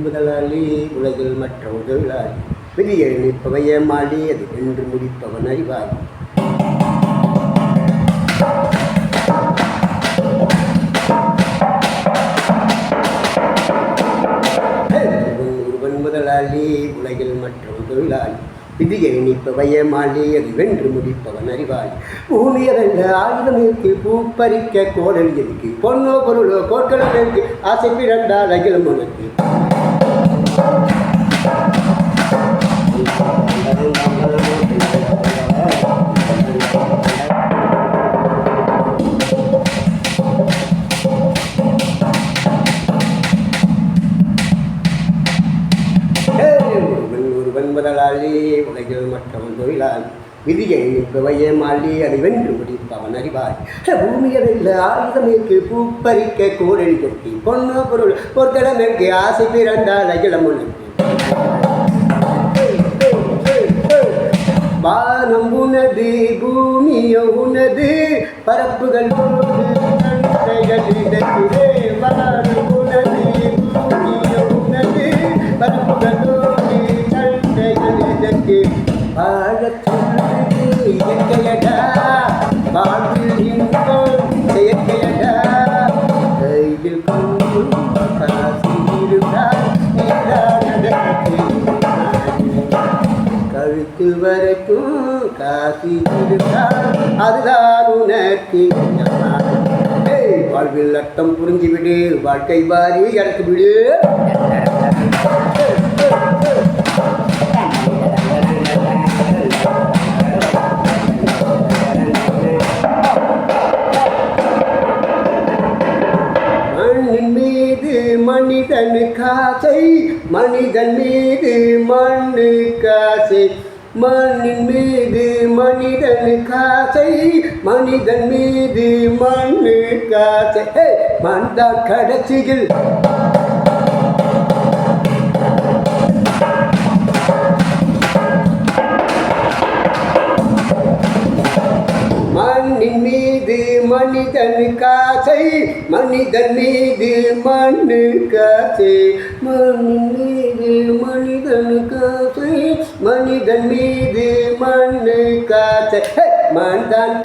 முதலாளி உலகில் மற்ற முதலாளி விதியை நிற்பவை ஏமாளி அது வென்று முடிப்பவன் அறிவாளி. ஒருவன் முதலாளி உலகில் மற்ற தொழிலாளி விதியை நிற்பவை ஏமாளி அது வென்று முடிப்பவன் அறிவாளி. பூமியதல்ல ஆயுதம் இருக்கு பூப்பறிக்க கோடல் இருக்கு பொன்னோ பொருளோ போர்க்களம் இருக்கு ஆசை பிறந்தால் அகிலம் உனக்கு. முதலாளி உலகில் மற்றவன் தொழிலாளி விதியை நிற்பவை ஏமாளி அதை வென்று முடிப்பவன் அறிவாளி. பூமியதில் ஆயுதம் இருக்கு பூப்பறிக்க கோடல் கொட்டி பொன்னோ பொருள் பொற்களம் இருக்கு ஆசை பிறந்தால் அகிலம் உனக்கு. வானம் உனது பூமியோ உனது பரப்புகள் வானம் உனது பூமியோ உனது பரப்புகள் வாழச் சொல்வது இயற்கையடா வாழ்வில் இன்பம் செயற்கையடா கையில் கொண்டு காசு இருந்தால் கழுத்து வரைக்கும் காசு இருந்தால் அதுதான் உனக்கு. வாழ்வில் அர்த்தம் புரிஞ்சுவிடு வாழ்க்கை வாரி இறக்கி விடு. மனிதன் காசை மனிதன் மீது மண்ணு காசை மண்ணின் மீது மனிதன் காசை மனிதன் மீது மண்ணு காசை மண்தான் கடைசியில் மண்ணின் மீது மனிதன் காசை மனிதன் மீது மண்ணு காசை மண்ணின் மீது மனிதன் காசை மனிதன் மீது மண்ணு காசை மண்தான்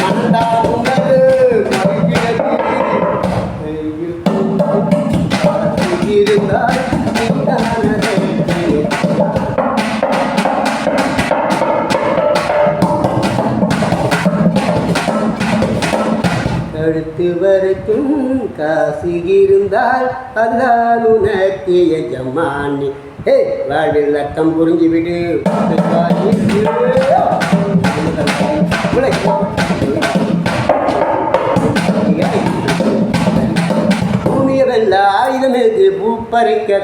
மண்தான் உணவு இருந்தால் கழுத்து வரைக்கும் காசு இருந்தால் அதுதான் உனக்கு எஜமானி. வாழ்வில் அர்த்தம் புரிஞ்சுவிடு பூமியதல்ல ஆயுதம் இருக்கு பூப்பறிக்க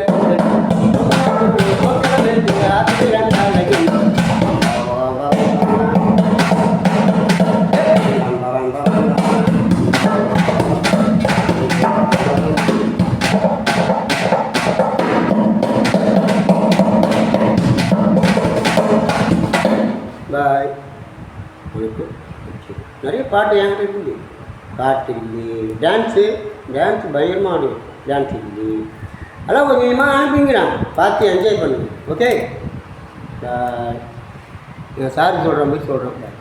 பாய். நிறைய பாட்டு என்கிட்ட இருக்குது. பாட்டு இருக்குது, டான்ஸு பயங்கரமாக ஆடும். டான்ஸ் இருக்குது, அதெல்லாம் கொஞ்சம் கொஞ்சமாக அனுப்பிங்கிறான், பார்த்து என்ஜாய் பண்ணுங்க. Okay bye. நான் சாருக்கு சொல்கிற மாதிரி சொல்கிறேன்.